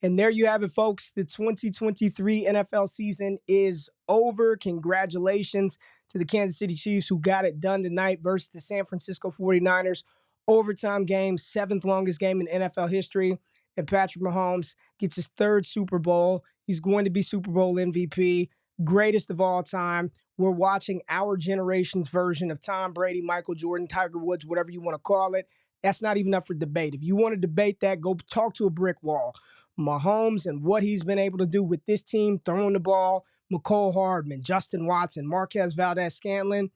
And there you have it, folks. The 2023 NFL season is over. Congratulations to the Kansas City Chiefs who got it done tonight versus the San Francisco 49ers. Overtime game, seventh longest game in NFL history. And Patrick Mahomes gets his third Super Bowl. He's going to be Super Bowl MVP, greatest of all time. We're watching our generation's version of Tom Brady, Michael Jordan, Tiger Woods, whatever you want to call it. That's not even up for debate. If you want to debate that, go talk to a brick wall. Mahomes and what he's been able to do with this team, throwing the ball, McCole Hardman, Justin Watson, Marquez Valdez-Scantling,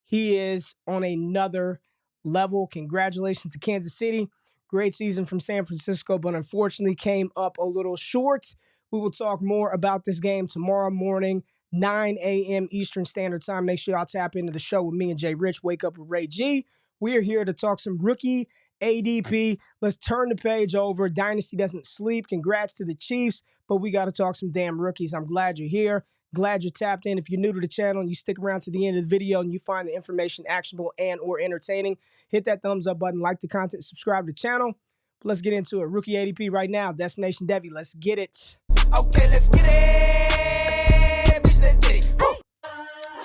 he is on another level. Congratulations to Kansas City. Great season from San Francisco, but unfortunately came up a little short. We will talk more about this game tomorrow morning, 9 a.m. Eastern Standard Time. Make sure y'all tap into the show with me and Jay Rich. Wake up with Ray G. We are here to talk some rookie ADP. Let's turn the page over. Dynasty doesn't sleep. Congrats to the Chiefs, but we got to talk some damn rookies. I'm glad you're here. Glad you're tapped in. If you're new to the channel and you stick around to the end of the video and you find the information actionable and or entertaining, hit that thumbs up button, like the content, subscribe to the channel. But let's get into it. Rookie ADP right now. Destination Devi. Let's get it. Okay, let's get it. Bitch, let's get it. Woo!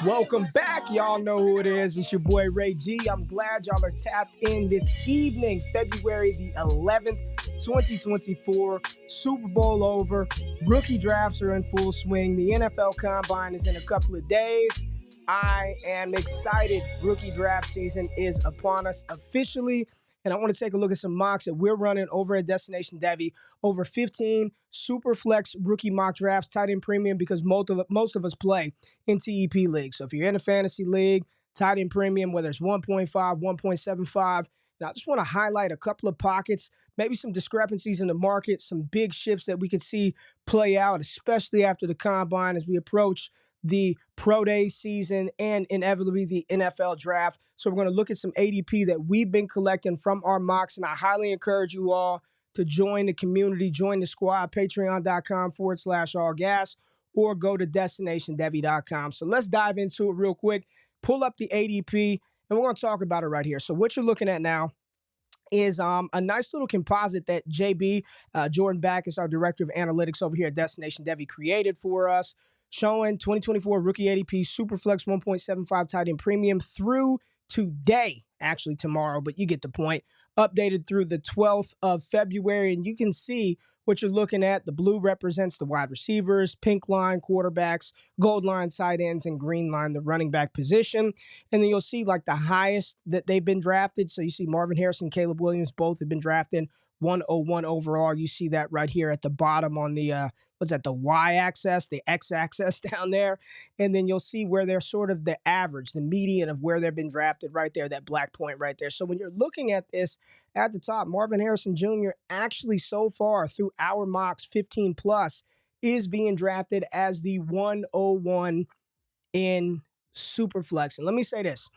Welcome back. Y'all know who it is. It's your boy Ray G. I'm glad y'all are tapped in this evening, February the 11th, 2024. Super Bowl over. Rookie drafts are in full swing. The NFL Combine is in a couple of days. I am excited. Rookie draft season is upon us officially. And I want to take a look at some mocks that we're running over at Destination Devi. Over 15 Superflex rookie mock drafts, tight end premium, because most of us play in TEP leagues. So if you're in a fantasy league, tight end premium, whether it's 1.5, 1.75, and I just want to highlight a couple of pockets, maybe some discrepancies in the market, some big shifts that we could see play out, especially after the Combine as we approach the Pro Day season and inevitably the NFL draft. So we're going to look at some ADP that we've been collecting from our mocks, and I highly encourage you all to join the community, join the squad, patreon.com/allgas, or go to destinationdevi.com. So let's dive into it real quick. Pull up the ADP, and we're going to talk about it right here. So what you're looking at now is a nice little composite that JB, Jordan Backus, our director of analytics over here at Destination Devi, created for us, showing 2024 rookie ADP Superflex 1.75 tight end premium through today, actually tomorrow, but you get the point. Updated through the 12th of February, and you can see what you're looking at. The blue represents the wide receivers, pink line quarterbacks, gold line tight ends, and green line the running back position. And then you'll see like the highest that they've been drafted. So you see Marvin Harrison, Caleb Williams, both have been drafted 101 overall. You see that right here at the bottom on the what's that, the y-axis, the x-axis down there. And then you'll see where they're sort of the average, the median of where they've been drafted right there, that black point right there. So when you're looking at this at the top, Marvin Harrison Jr. actually so far through our mocks 15 plus is being drafted as the 101 in Superflex. And let me say this.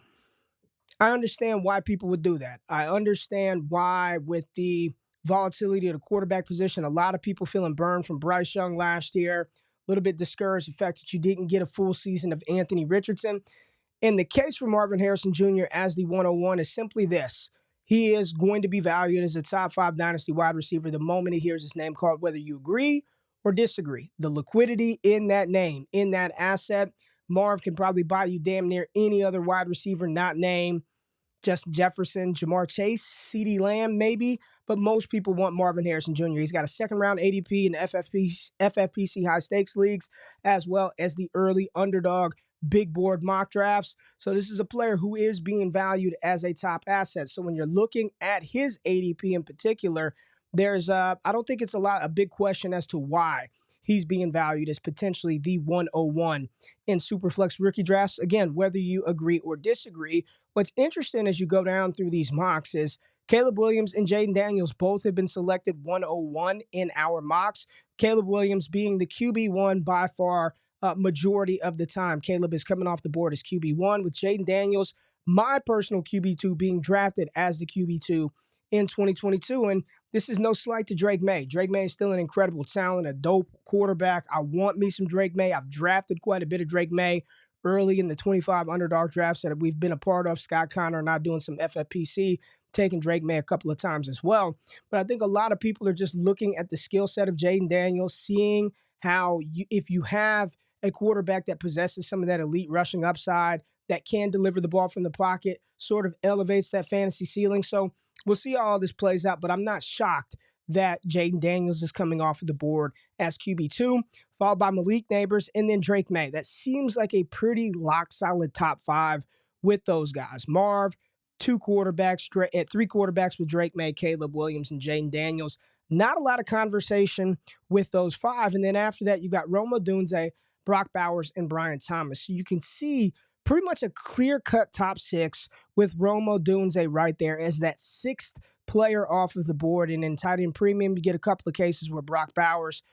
I understand why people would do that. I understand why with the volatility of the quarterback position, a lot of people feeling burned from Bryce Young last year, a little bit discouraged the fact that you didn't get a full season of Anthony Richardson. And the case for Marvin Harrison Jr. as the 101 is simply this. He is going to be valued as a top 5 dynasty wide receiver the moment he hears his name called, whether you agree or disagree. The liquidity in that name, in that asset, Marv can probably buy you damn near any other wide receiver not named Justin Jefferson, Jamar Chase, CeeDee Lamb, maybe, but most people want Marvin Harrison Jr. He's got a second-round ADP in FFPC high-stakes leagues, as well as the early underdog big board mock drafts. So this is a player who is being valued as a top asset. So when you're looking at his ADP in particular, there's I don't think it's a big question as to why he's being valued as potentially the 101 in Superflex rookie drafts. Again, whether you agree or disagree, what's interesting as you go down through these mocks is Caleb Williams and Jaden Daniels both have been selected 101 in our mocks. Caleb Williams being the QB1 by far majority of the time. Caleb is coming off the board as QB1 with Jaden Daniels, my personal QB2, being drafted as the QB2 in 2022. And this is no slight to Drake May. Drake May is still an incredible talent, a dope quarterback. I want me some Drake May. I've drafted quite a bit of Drake May early in the 25 underdog drafts that we've been a part of. Scott Connor and I doing some FFPC taken Drake May a couple of times as well. But I think a lot of people are just looking at the skill set of Jaden Daniels, seeing how if you have a quarterback that possesses some of that elite rushing upside, that can deliver the ball from the pocket, sort of elevates that fantasy ceiling. So we'll see how all this plays out, but I'm not shocked that Jaden Daniels is coming off of the board as QB2, followed by Malik Neighbors and then Drake May. That seems like a pretty lock solid top 5 with those guys. Marv, three quarterbacks with Drake May, Caleb Williams, and Jaden Daniels. Not a lot of conversation with those 5. And then after that, you've got Rome Odunze, Brock Bowers, and Brian Thomas. So you can see pretty much a clear-cut top 6 with Rome Odunze right there as that 6th player off of the board. And in tight end premium, you get a couple of cases where Brock Bowers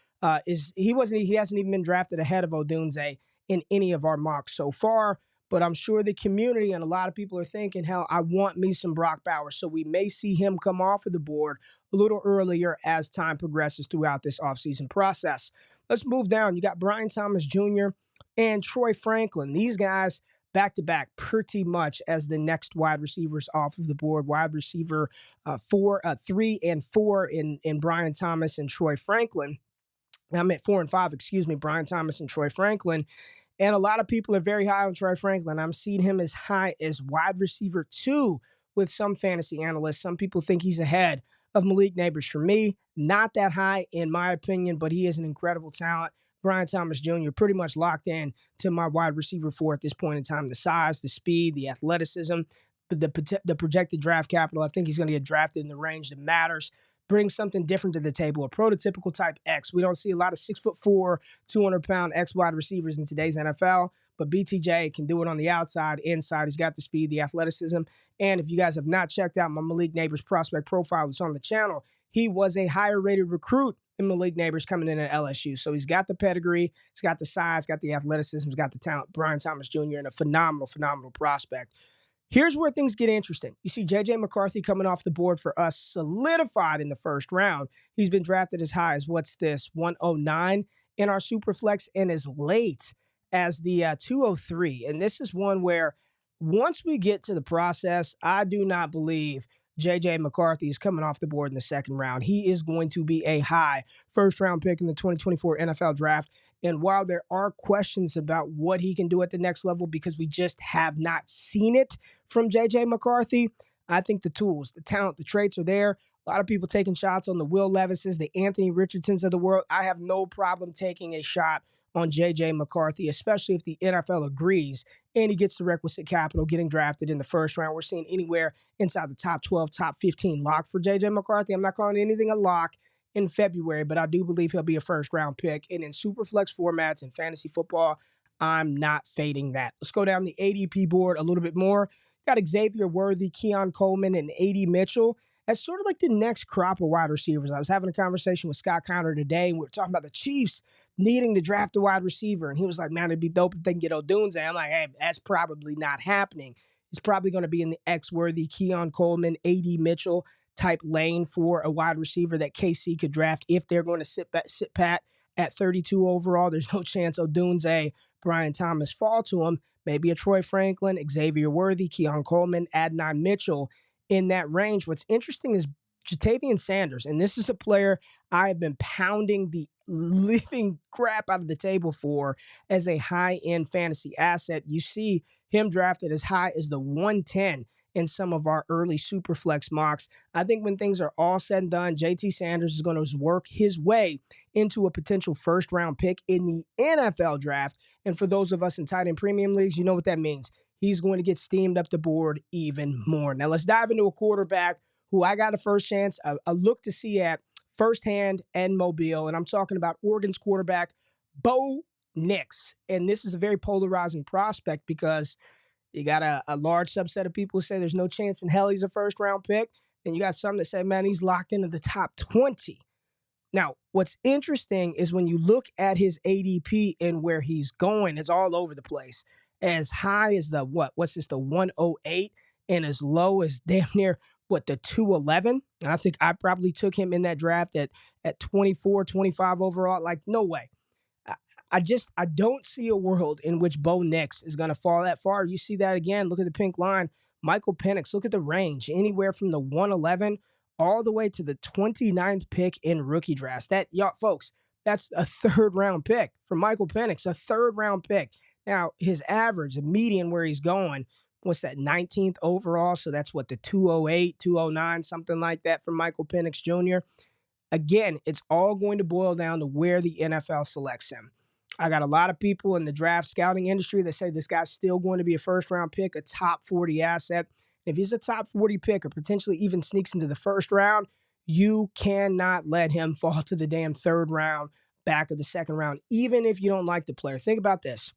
he hasn't even been drafted ahead of Odunze in any of our mocks so far. But I'm sure the community and a lot of people are thinking, hell, I want me some Brock Bowers. So we may see him come off of the board a little earlier as time progresses throughout this offseason process. Let's move down. You got Brian Thomas Jr. and Troy Franklin. These guys back-to-back pretty much as the next wide receivers off of the board. Wide receiver 3 and 4 in Brian Thomas and Troy Franklin. I meant 4 and 5, Brian Thomas and Troy Franklin. And a lot of people are very high on Troy Franklin. I'm seeing him as high as wide receiver 2 with some fantasy analysts. Some people think he's ahead of Malik Neighbors. For me, not that high in my opinion, but he is an incredible talent. Brian Thomas Jr. pretty much locked in to my wide receiver 4 at this point in time. The size, the speed, the athleticism, the projected draft capital. I think he's going to get drafted in the range that matters. Bring something different to the table, a prototypical type X. We don't see a lot of 6'4", 200-pound X wide receivers in today's NFL, but BTJ can do it on the outside, inside. He's got the speed, the athleticism. And if you guys have not checked out my Malik Neighbors prospect profile that's on the channel, he was a higher-rated recruit than Malik Neighbors coming in at LSU. So he's got the pedigree, he's got the size, got the athleticism, he's got the talent. Brian Thomas Jr. and a phenomenal, phenomenal prospect. Here's where things get interesting. You see J.J. McCarthy coming off the board for us, solidified in the first round. He's been drafted as high as, 109 in our Superflex, and as late as the 203. And this is one where once we get to the process, I do not believe J.J. McCarthy is coming off the board in the second round. He is going to be a high first-round pick in the 2024 NFL Draft. And while there are questions about what he can do at the next level because we just have not seen it from J.J. McCarthy, I think the tools, the talent, the traits are there. A lot of people taking shots on the Will Levises, the Anthony Richardsons of the world. I have no problem taking a shot on J.J. McCarthy, especially if the NFL agrees and he gets the requisite capital getting drafted in the first round. We're seeing anywhere inside the top 12, top 15 lock for J.J. McCarthy. I'm not calling anything a lock in February, but I do believe he'll be a first-round pick. And in Superflex formats and fantasy football, I'm not fading that. Let's go down the ADP board a little bit more. Got Xavier Worthy, Keon Coleman, and A.D. Mitchell. That's sort of like the next crop of wide receivers. I was having a conversation with Scott Connor today, and we were talking about the Chiefs needing to draft a wide receiver. And he was like, man, it'd be dope if they can get Odunze. I'm like, hey, that's probably not happening. It's probably going to be in the X-Worthy, Keon Coleman, A.D. Mitchell type lane for a wide receiver that KC could draft if they're going to sit pat at 32 overall. There's no chance Odunze, Brian Thomas fall to him. Maybe a Troy Franklin, Xavier Worthy, Keon Coleman, Adonai Mitchell in that range. What's interesting is Jatavian Sanders, and this is a player I have been pounding the living crap out of the table for as a high-end fantasy asset. You see him drafted as high as the 110 in some of our early Superflex mocks. I think when things are all said and done, JT Sanders is going to work his way into a potential first-round pick in the NFL draft. And for those of us in tight end premium leagues, you know what that means. He's going to get steamed up the board even more. Now, let's dive into a quarterback who I got a first chance, a look to see at firsthand and Mobile. And I'm talking about Oregon's quarterback, Bo Nix. And this is a very polarizing prospect because you got a large subset of people who say there's no chance in hell he's a first-round pick. And you got some that say, man, he's locked into the top 20. Now, what's interesting is when you look at his ADP and where he's going, it's all over the place. As high as the, the 108 and as low as damn near, the 211. And I think I probably took him in that draft at 24, 25 overall. Like, no way. I don't see a world in which Bo Nix is going to fall that far. You see that again. Look at the pink line. Michael Penix, look at the range, anywhere from the 111 all the way to the 29th pick in rookie drafts. That, y'all, folks, that's a third round pick for Michael Penix, a third round pick. Now, his average, the median where he's going, what's that, 19th overall? So that's what, the 208, 209, something like that for Michael Penix Jr. Again, it's all going to boil down to where the NFL selects him. I got a lot of people in the draft scouting industry that say this guy's still going to be a first round pick, a top 40 asset. If he's a top 40 pick or potentially even sneaks into the first round, you cannot let him fall to the damn third round, back of the second round, even if you don't like the player. Think about this.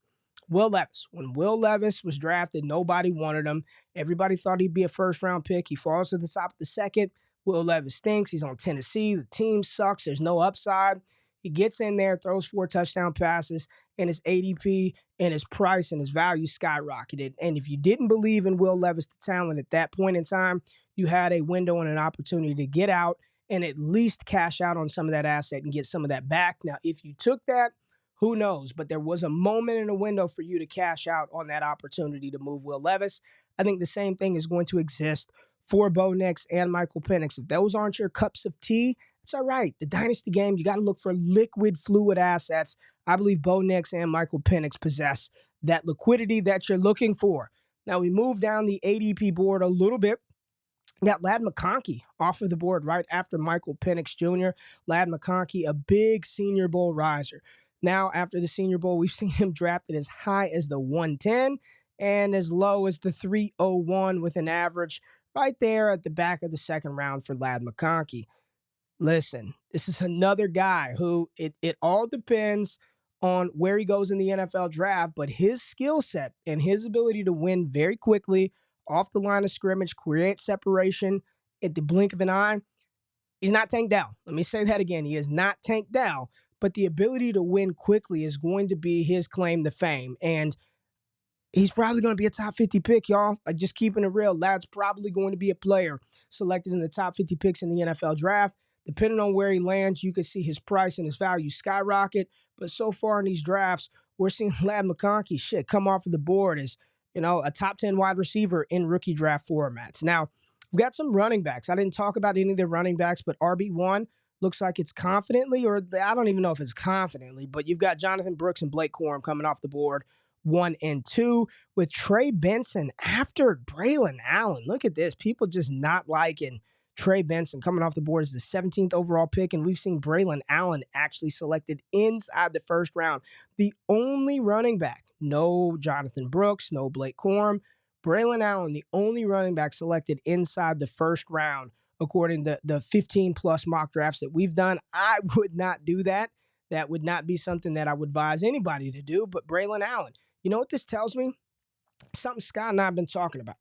Will Levis. When Will Levis was drafted, nobody wanted him. Everybody thought he'd be a first round pick. He falls to the top of the second. Will Levis stinks. He's on Tennessee. The team sucks. There's no upside. He gets in there, throws 4 touchdown passes, and his ADP and his price and his value skyrocketed. And if you didn't believe in Will Levis, the talent at that point in time, you had a window and an opportunity to get out and at least cash out on some of that asset and get some of that back. Now, if you took that, who knows? But there was a moment in a window for you to cash out on that opportunity to move Will Levis. I think the same thing is going to exist for Bo Nix and Michael Penix. If those aren't your cups of tea, it's all right. The dynasty game, you got to look for liquid, fluid assets. I believe Bo Nix and Michael Penix possess that liquidity that you're looking for. Now, we move down the ADP board a little bit. Got Ladd McConkey off of the board right after Michael Penix Jr. Ladd McConkey, a big Senior Bowl riser. Now, after the Senior Bowl, we've seen him drafted as high as the 110 and as low as the 301 with an average right there at the back of the second round for Ladd McConkey. Listen, this is another guy who it all depends on where he goes in the NFL draft, but his skill set and his ability to win very quickly off the line of scrimmage, create separation at the blink of an eye, he's not tanked down. Let me say that again. He is not tanked down, but the ability to win quickly is going to be his claim to fame. And he's probably going to be a top 50 pick, y'all. Like, just keeping it real, Ladd's probably going to be a player selected in the top 50 picks in the NFL draft. Depending on where he lands, you can see his price and his value skyrocket. But so far in these drafts, we're seeing Ladd McConkey come off of the board as, a top 10 wide receiver in rookie draft formats. Now, we've got some running backs. I didn't talk about any of the running backs, but RB1 looks like it's confidently, or I don't even know if it's confidently, but you've got Jonathan Brooks and Blake Corum coming off the board 1 and 2 with Trey Benson after Braylon Allen. Look at this. People just not liking Trey Benson coming off the board as the 17th overall pick, and we've seen Braylon Allen actually selected inside the first round. The only running back, no Jonathan Brooks, no Blake Corum, Braylon Allen, the only running back selected inside the first round, according to the 15-plus mock drafts that we've done. I would not do that. That would not be something that I would advise anybody to do, but Braylon Allen. You know what this tells me? Something Scott and I have been talking about.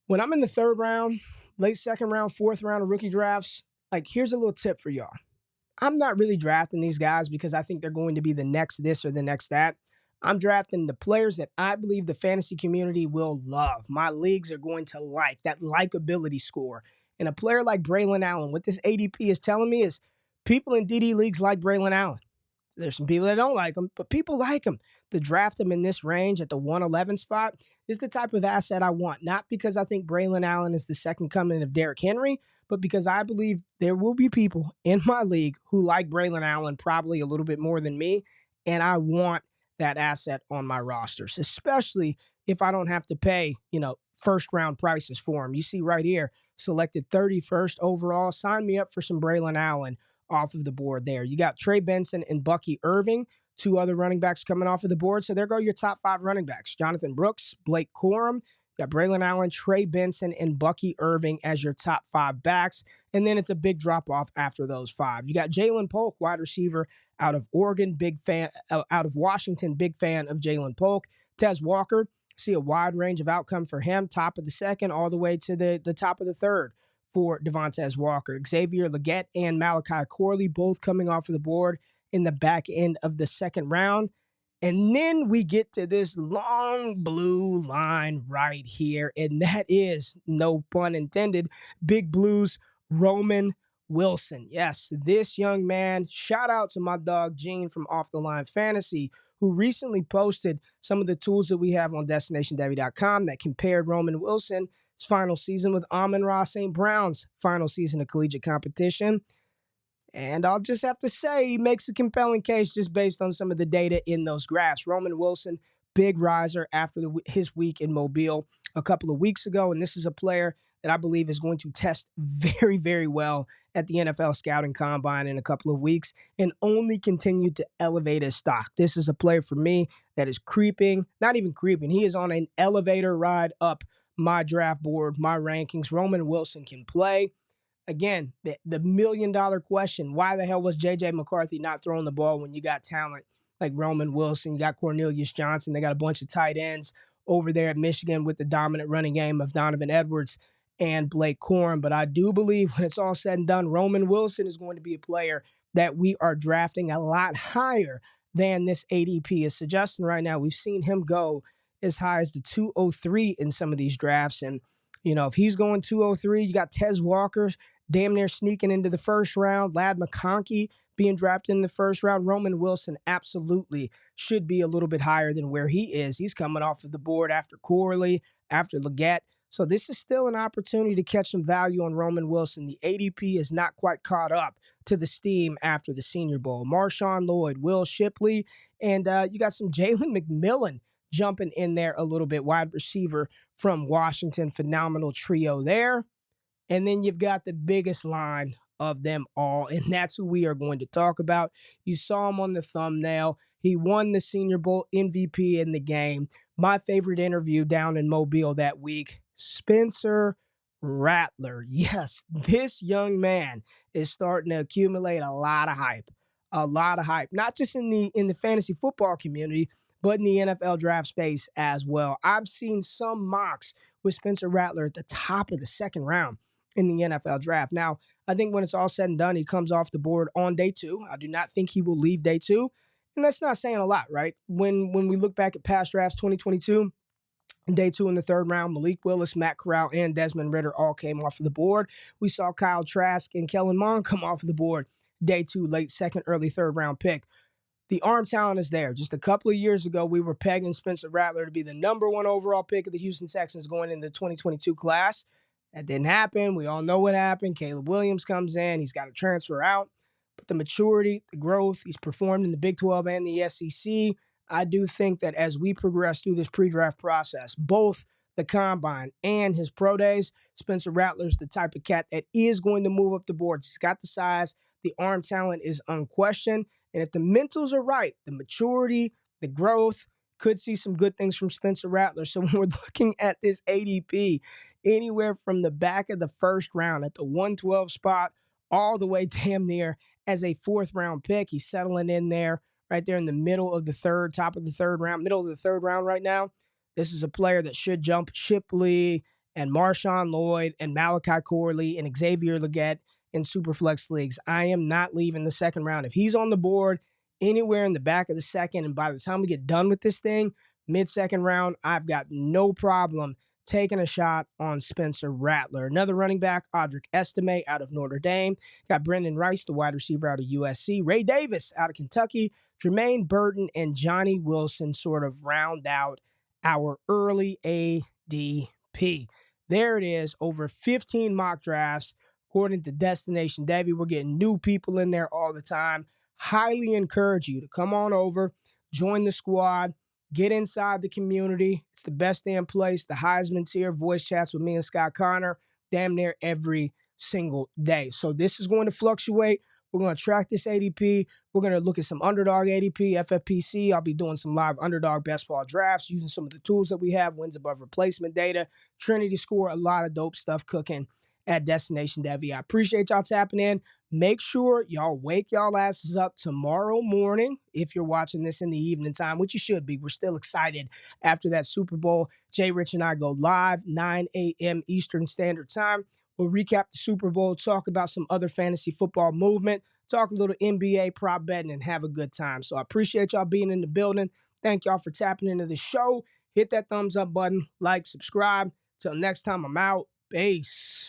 When I'm in the third round, late second round, fourth round of rookie drafts, like, here's a little tip for y'all. I'm not really drafting these guys because I think they're going to be the next this or the next that. I'm drafting the players that I believe the fantasy community will love. My leagues are going to like that likability score. And a player like Braylon Allen, what this ADP is telling me is people in DD leagues like Braylon Allen. There's some people that don't like him, but people like him. To draft him in this range at the 111 spot is the type of asset I want. Not because I think Braylon Allen is the second coming of Derrick Henry, but because I believe there will be people in my league who like Braylon Allen probably a little bit more than me, and I want that asset on my rosters, especially if I don't have to pay, first-round prices for him. You see right here, selected 31st overall. Sign me up for some Braylon Allen off of the board there. You got Trey Benson and Bucky Irving, 2 other running backs coming off of the board. So there go your top 5 running backs. Jonathan Brooks, Blake Corum, you got Braylon Allen, Trey Benson, and Bucky Irving as your top 5 backs. And then it's a big drop-off after those 5. You got Jalen Polk, wide receiver out of Oregon, big fan, out of Washington, big fan of Jalen Polk. Tez Walker, see a wide range of outcome for him, top of the second all the way to the top of the third for Devontae Walker. Xavier Legette and Malachi Corley both coming off of the board in the back end of the second round. And then we get to this long blue line right here, and that is, no pun intended, Big Blue's Roman Wilson. Yes, this young man, shout out to my dog Gene from Off the Line Fantasy, who recently posted some of the tools that we have on DestinationDevy.com that compared Roman Wilson's final season with Amon-Ra St. Brown's final season of collegiate competition. And I'll just have to say, he makes a compelling case just based on some of the data in those graphs. Roman Wilson, big riser after his week in Mobile a couple of weeks ago. And this is a player that I believe is going to test very, very well at the NFL Scouting Combine in a couple of weeks and only continue to elevate his stock. This is a player for me that is creeping, not even creeping. He is on an elevator ride up my draft board, my rankings. Roman Wilson can play. Again, the $1,000,000 question, why the hell was J.J. McCarthy not throwing the ball when you got talent like Roman Wilson, you got Cornelius Johnson, they got a bunch of tight ends over there at Michigan with the dominant running game of Donovan Edwards and Blake Corum. But I do believe when it's all said and done, Roman Wilson is going to be a player that we are drafting a lot higher than this ADP is suggesting right now. We've seen him go as high as the 203 in some of these drafts. And, if he's going 203, you got Tez Walker damn near sneaking into the first round. Ladd McConkey being drafted in the first round. Roman Wilson absolutely should be a little bit higher than where he is. He's coming off of the board after Corley, after Leggett. So this is still an opportunity to catch some value on Roman Wilson. The ADP is not quite caught up to the steam after the Senior Bowl. Marshawn Lloyd, Will Shipley, and you got some Jalen McMillan jumping in there a little bit. Wide receiver from Washington. Phenomenal trio there. And then you've got the biggest line of them all, and that's who we are going to talk about. You saw him on the thumbnail. He won the Senior Bowl MVP in the game. My favorite interview down in Mobile that week, Spencer Rattler. Yes, this young man is starting to accumulate a lot of hype. A lot of hype, not just in the fantasy football community, but in the NFL draft space as well. I've seen some mocks with Spencer Rattler at the top of the second round in the NFL draft. Now, I think when it's all said and done, he comes off the board on day 2. I do not think he will leave day 2. And that's not saying a lot, right? When we look back at past drafts, 2022, day 2 in the third round, Malik Willis, Matt Corral, and Desmond Ridder all came off of the board. We saw Kyle Trask and Kellen Mond come off of the board day 2, late second, early third round pick. The arm talent is there. Just a couple of years ago, we were pegging Spencer Rattler to be the number 1 overall pick of the Houston Texans going into the 2022 class. That didn't happen. We all know what happened. Caleb Williams comes in. He's got to transfer out. But the maturity, the growth, he's performed in the Big 12 and the SEC. I do think that as we progress through this pre-draft process, both the combine and his pro days, Spencer Rattler's the type of cat that is going to move up the board. He's got the size. The arm talent is unquestioned. And if the mentals are right, the maturity, the growth, could see some good things from Spencer Rattler. So when we're looking at this ADP, anywhere from the back of the first round at the 112 spot all the way damn near as a 4th round pick, he's settling in there right there in the middle of the third, top of the third round, middle of the third round right now. This is a player that should jump Shipley and Marshawn Lloyd and Malachi Corley and Xavier Leggett in Superflex leagues. I am not leaving the second round. If he's on the board anywhere in the back of the second, and by the time we get done with this thing, mid-second round, I've got no problem taking a shot on Spencer Rattler. Another running back, Audric Estime out of Notre Dame. Got Brendan Rice, the wide receiver out of USC. Ray Davis out of Kentucky. Jermaine Burton and Johnny Wilson sort of round out our early ADP. There it is, over 15 mock drafts. According to Destination Devy, we're getting new people in there all the time. Highly encourage you to come on over, join the squad, get inside the community. It's the best damn place. The Heisman tier, voice chats with me and Scott Connor, damn near every single day. So this is going to fluctuate. We're going to track this ADP. We're going to look at some underdog ADP, FFPC. I'll be doing some live underdog best ball drafts using some of the tools that we have, wins above replacement data, Trinity score, a lot of dope stuff cooking at Destination Devy. I appreciate y'all tapping in. Make sure y'all wake y'all asses up tomorrow morning if you're watching this in the evening time, which you should be. We're still excited after that Super Bowl. Jay Rich and I go live 9 a.m. Eastern Standard Time. We'll recap the Super Bowl, talk about some other fantasy football movement, talk a little NBA prop betting, and have a good time. So I appreciate y'all being in the building. Thank y'all for tapping into the show. Hit that thumbs up button, like, subscribe. Till next time, I'm out. Peace.